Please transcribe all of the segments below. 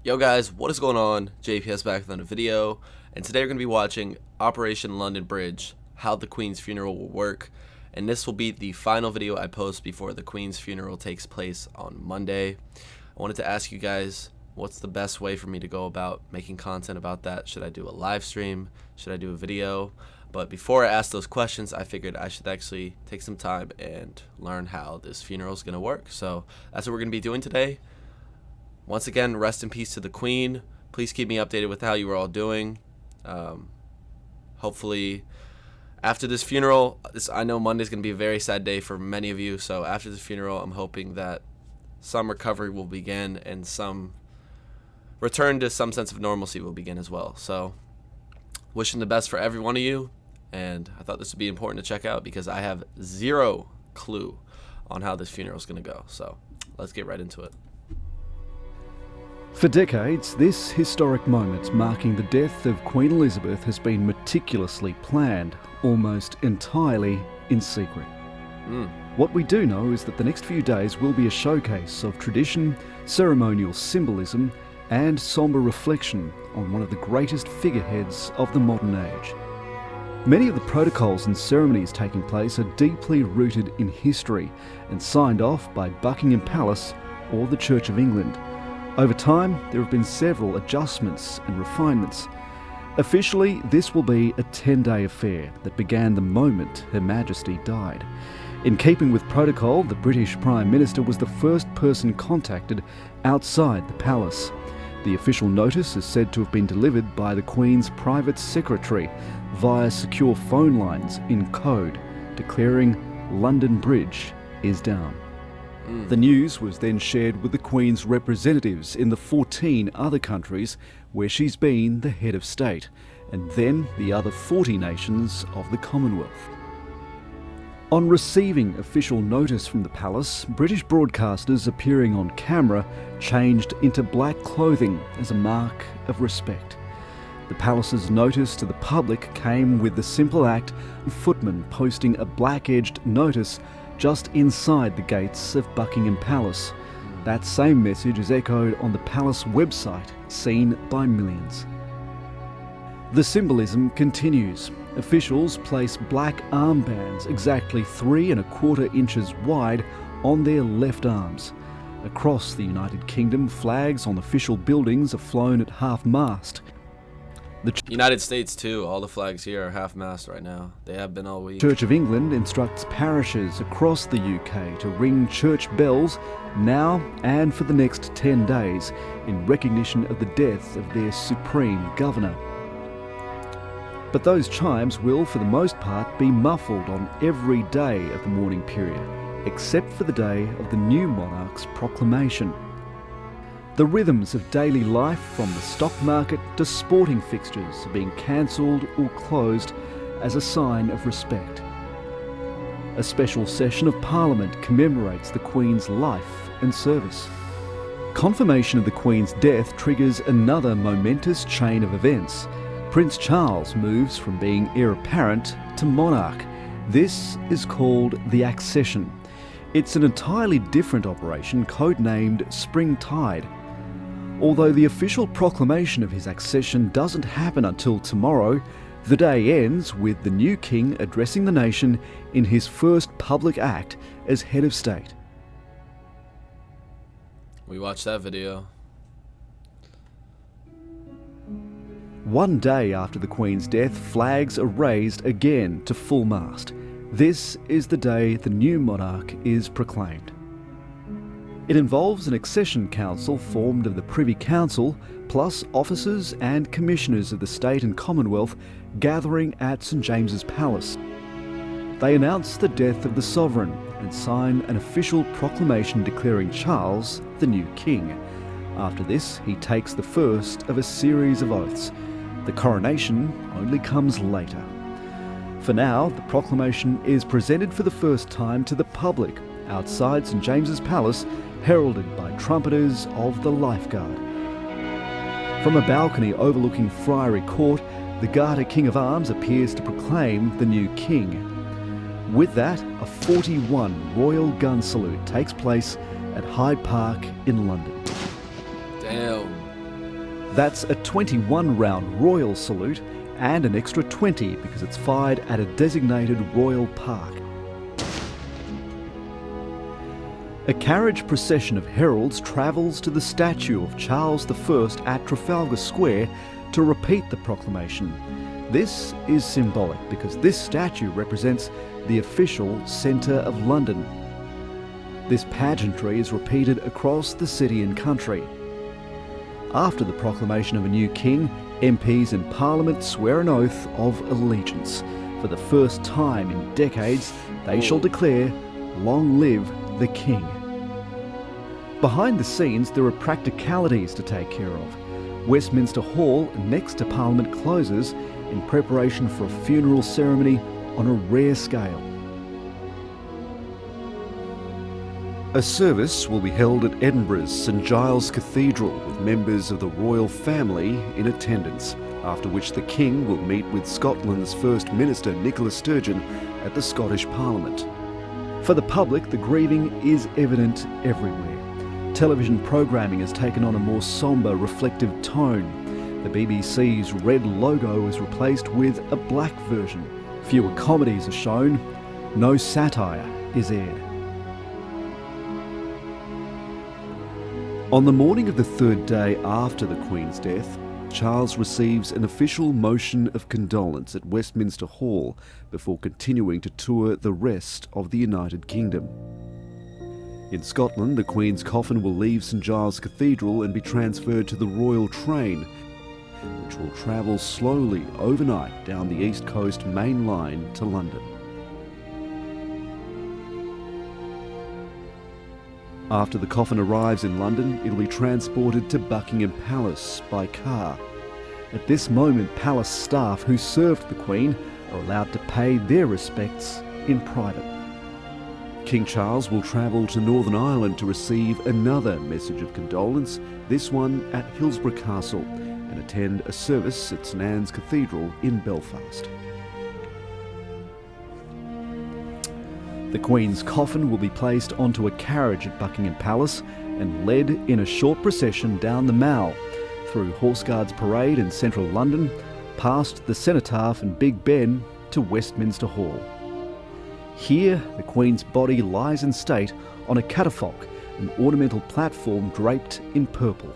Yo guys, what is going on? JPS back with another video, and today we're going to be watching Operation London Bridge, how the Queen's funeral will work, and this will be the final video I post before the Queen's funeral takes place on Monday. I wanted to ask you guys, what's the best way for me to go about making content about that? Should I do a live stream? Should I do a video? But before I ask those questions, I figured I should actually take some time and learn how this funeral is going to work. So that's what we're going to be doing today. Once again, rest in peace to the Queen. Please keep me updated with how you are all doing. Hopefully, after this funeral, I know Monday's going to be a very sad day for many of you. So after this funeral, I'm hoping that some recovery will begin and some return to some sense of normalcy will begin as well. So wishing the best for every one of you. And I thought this would be important to check out because I have zero clue on how this funeral is going to go. So let's get right into it. For decades, this historic moment marking the death of Queen Elizabeth has been meticulously planned, almost entirely in secret. What we do know is that the next few days will be a showcase of tradition, ceremonial symbolism, and sombre reflection on one of the greatest figureheads of the modern age. Many of the protocols and ceremonies taking place are deeply rooted in history and signed off by Buckingham Palace or the Church of England. Over time, there have been several adjustments and refinements. Officially, this will be a 10-day affair that began the moment Her Majesty died. In keeping with protocol, the British Prime Minister was the first person contacted outside the palace. The official notice is said to have been delivered by the Queen's private secretary via secure phone lines in code, declaring London Bridge is down. The news was then shared with the Queen's representatives in the 14 other countries where she's been the head of state, and then the other 40 nations of the Commonwealth. On receiving official notice from the palace, British broadcasters appearing on camera changed into black clothing as a mark of respect. The palace's notice to the public came with the simple act of footmen posting a black-edged notice just inside the gates of Buckingham Palace. That same message is echoed on the palace website, seen by millions. The symbolism continues. Officials place black armbands exactly 3¼ inches wide on their left arms. Across the United Kingdom, flags on official buildings are flown at half-mast. The United States too, all the flags here are half-mast right now. They have been all week. Church of England instructs parishes across the UK to ring church bells now and for the next 10 days in recognition of the death of their supreme governor. But those chimes will, for the most part, be muffled on every day of the mourning period, except for the day of the new monarch's proclamation. The rhythms of daily life, from the stock market to sporting fixtures, are being cancelled or closed as a sign of respect. A special session of Parliament commemorates the Queen's life and service. Confirmation of the Queen's death triggers another momentous chain of events. Prince Charles moves from being heir apparent to monarch. This is called the Accession. It's an entirely different operation codenamed Springtide. Although the official proclamation of his accession doesn't happen until tomorrow, the day ends with the new king addressing the nation in his first public act as head of state. We watched that video. One day after the Queen's death, flags are raised again to full mast. This is the day the new monarch is proclaimed. It involves an accession council formed of the Privy Council, plus officers and commissioners of the state and Commonwealth gathering at St James's Palace. They announce the death of the sovereign and sign an official proclamation declaring Charles the new king. After this, he takes the first of a series of oaths. The coronation only comes later. For now, the proclamation is presented for the first time to the public outside St James's Palace, heralded by trumpeters of the Lifeguard. From a balcony overlooking Friary Court, the Garter King of Arms appears to proclaim the new king. With that, a 41 royal gun salute takes place at Hyde Park in London. Damn. That's a 21-round royal salute and an extra 20 because it's fired at a designated royal park. A carriage procession of heralds travels to the statue of Charles I at Trafalgar Square to repeat the proclamation. This is symbolic because this statue represents the official centre of London. This pageantry is repeated across the city and country. After the proclamation of a new king, MPs in Parliament swear an oath of allegiance. For the first time in decades, they shall declare, "Long live the King." Behind the scenes, there are practicalities to take care of. Westminster Hall, next to Parliament, closes in preparation for a funeral ceremony on a rare scale. A service will be held at Edinburgh's St Giles Cathedral with members of the royal family in attendance, after which the King will meet with Scotland's First Minister Nicola Sturgeon at the Scottish Parliament. For the public, the grieving is evident everywhere. Television programming has taken on a more sombre, reflective tone. The BBC's red logo is replaced with a black version. Fewer comedies are shown. No satire is aired. On the morning of the third day after the Queen's death, Charles receives an official motion of condolence at Westminster Hall before continuing to tour the rest of the United Kingdom. In Scotland, the Queen's coffin will leave St Giles Cathedral and be transferred to the Royal Train, which will travel slowly overnight down the East Coast Main Line to London. After the coffin arrives in London, it'll be transported to Buckingham Palace by car. At this moment, palace staff who served the Queen are allowed to pay their respects in private. King Charles will travel to Northern Ireland to receive another message of condolence, this one at Hillsborough Castle, and attend a service at St Anne's Cathedral in Belfast. The Queen's coffin will be placed onto a carriage at Buckingham Palace and led in a short procession down the Mall, through Horse Guards Parade in central London, past the Cenotaph and Big Ben to Westminster Hall. Here, the Queen's body lies in state on a catafalque, an ornamental platform draped in purple.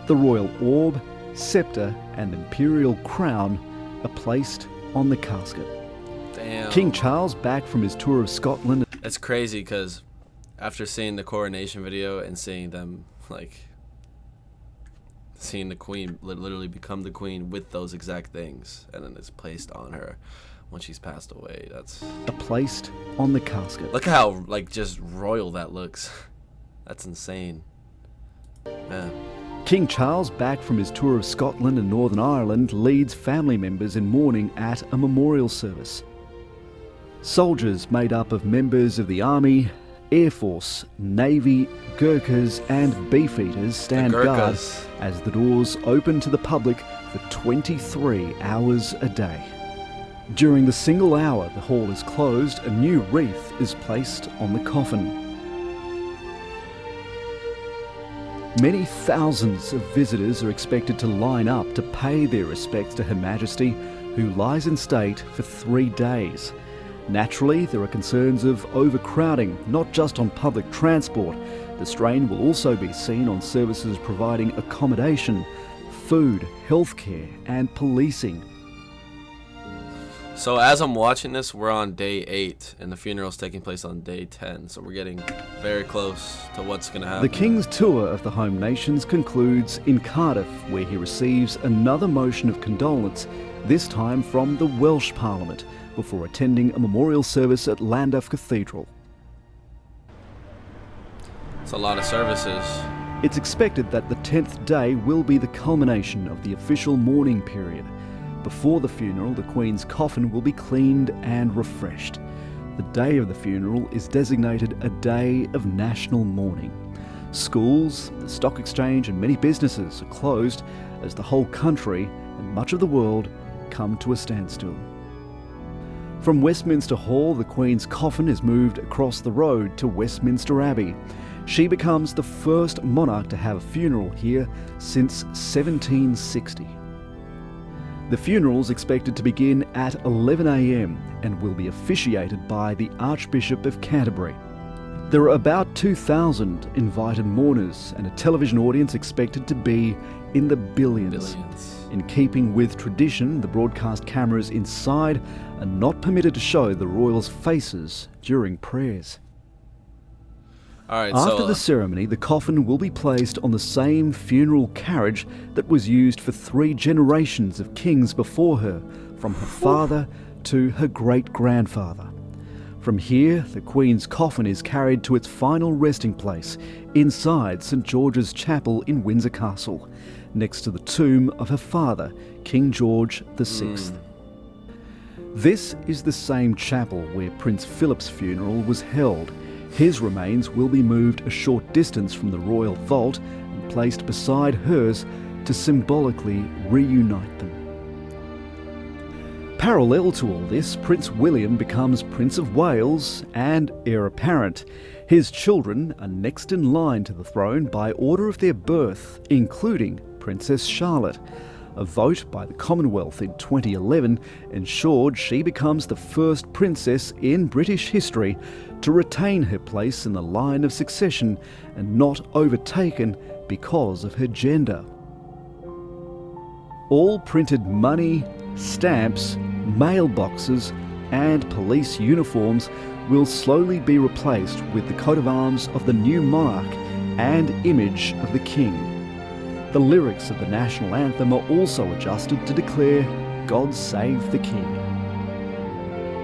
The royal orb, sceptre and imperial crown are placed on the casket. Damn. King Charles, back from his tour of Scotland... It's crazy because after seeing the coronation video and seeing them, seeing the Queen literally become the Queen with those exact things, and then it's placed on her when she's passed away, that's... placed on the casket. Look how, just royal that looks. That's insane. Man. King Charles, back from his tour of Scotland and Northern Ireland, leads family members in mourning at a memorial service. Soldiers made up of members of the Army, Air Force, Navy, Gurkhas and Beefeaters stand guard as the doors open to the public for 23 hours a day. During the single hour the hall is closed, a new wreath is placed on the coffin. Many thousands of visitors are expected to line up to pay their respects to Her Majesty, who lies in state for 3 days. Naturally, there are concerns of overcrowding, not just on public transport. The strain will also be seen on services providing accommodation, food, healthcare and policing. So as I'm watching this, we're on day 8 and the funeral's taking place on day 10. So we're getting very close to what's going to happen. The King's tour of the home nations concludes in Cardiff, where he receives another motion of condolence, this time from the Welsh Parliament, before attending a memorial service at Llandaff Cathedral. It's a lot of services. It's expected that the 10th day will be the culmination of the official mourning period. Before the funeral, the Queen's coffin will be cleaned and refreshed. The day of the funeral is designated a day of national mourning. Schools, the stock exchange and many businesses are closed as the whole country and much of the world come to a standstill. From Westminster Hall, the Queen's coffin is moved across the road to Westminster Abbey. She becomes the first monarch to have a funeral here since 1760. The funeral is expected to begin at 11 a.m. and will be officiated by the Archbishop of Canterbury. There are about 2,000 invited mourners and a television audience expected to be in the billions. In keeping with tradition, the broadcast cameras inside are not permitted to show the royals' faces during prayers. After the ceremony, the coffin will be placed on the same funeral carriage that was used for 3 generations of kings before her, from her father to her great-grandfather. From here, the Queen's coffin is carried to its final resting place inside St George's Chapel in Windsor Castle, next to the tomb of her father, King George VI. This is the same chapel where Prince Philip's funeral was held. His remains will be moved a short distance from the royal vault and placed beside hers to symbolically reunite them. Parallel to all this, Prince William becomes Prince of Wales and heir apparent. His children are next in line to the throne by order of their birth, including Princess Charlotte. A vote by the Commonwealth in 2011 ensured she becomes the first princess in British history to retain her place in the line of succession and not overtaken because of her gender. All printed money, stamps, mailboxes and police uniforms will slowly be replaced with the coat of arms of the new monarch and image of the king. The lyrics of the national anthem are also adjusted to declare, "God save the King."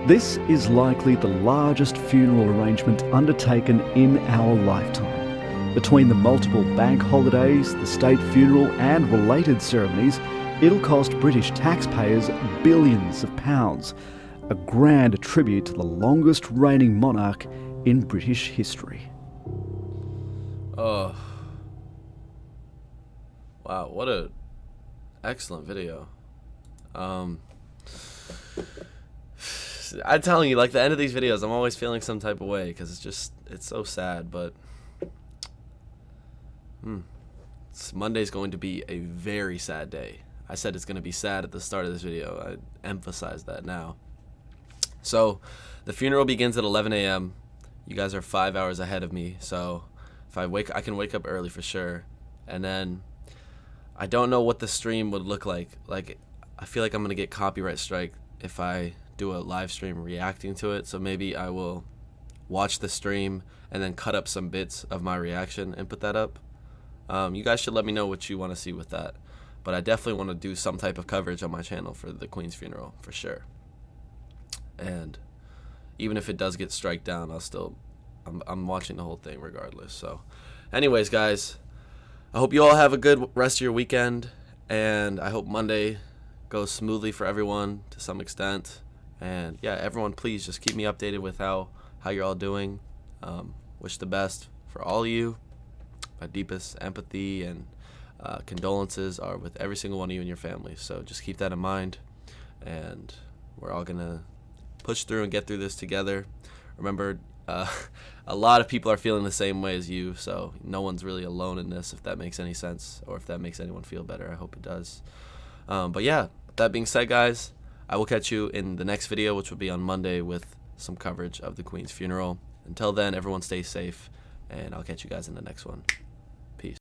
This is likely the largest funeral arrangement undertaken in our lifetime. Between the multiple bank holidays, the state funeral and related ceremonies, it'll cost British taxpayers billions of pounds, a grand tribute to the longest reigning monarch in British history. Oh. Wow, what a excellent video. I'm telling you, like, the end of these videos, I'm always feeling some type of way because it's so sad, but Monday's going to be a very sad day. I said it's going to be sad at the start of this video. I emphasize that now. So the funeral begins at 11 a.m. You guys are 5 hours ahead of me, so if I can wake up early for sure. And then I don't know what the stream would look like. Like, I feel like I'm going to get copyright strike if I do a live stream reacting to it. So maybe I will watch the stream and then cut up some bits of my reaction and put that up. You guys should let me know what you want to see with that. But I definitely want to do some type of coverage on my channel for the Queen's funeral, for sure. And even if it does get strike down, I'm watching the whole thing regardless. So anyways, guys, I hope you all have a good rest of your weekend, and I hope Monday goes smoothly for everyone to some extent. And yeah, everyone, please just keep me updated with how you're all doing. Wish the best for all of you. My deepest empathy and condolences are with every single one of you and your family. So just keep that in mind, and we're all gonna push through and get through this together. Remember, a lot of people are feeling the same way as you, so no one's really alone in this, if that makes any sense, or if that makes anyone feel better. I hope it does. But yeah, that being said, guys, I will catch you in the next video, which will be on Monday with some coverage of the Queen's funeral. Until then, everyone stay safe, and I'll catch you guys in the next one.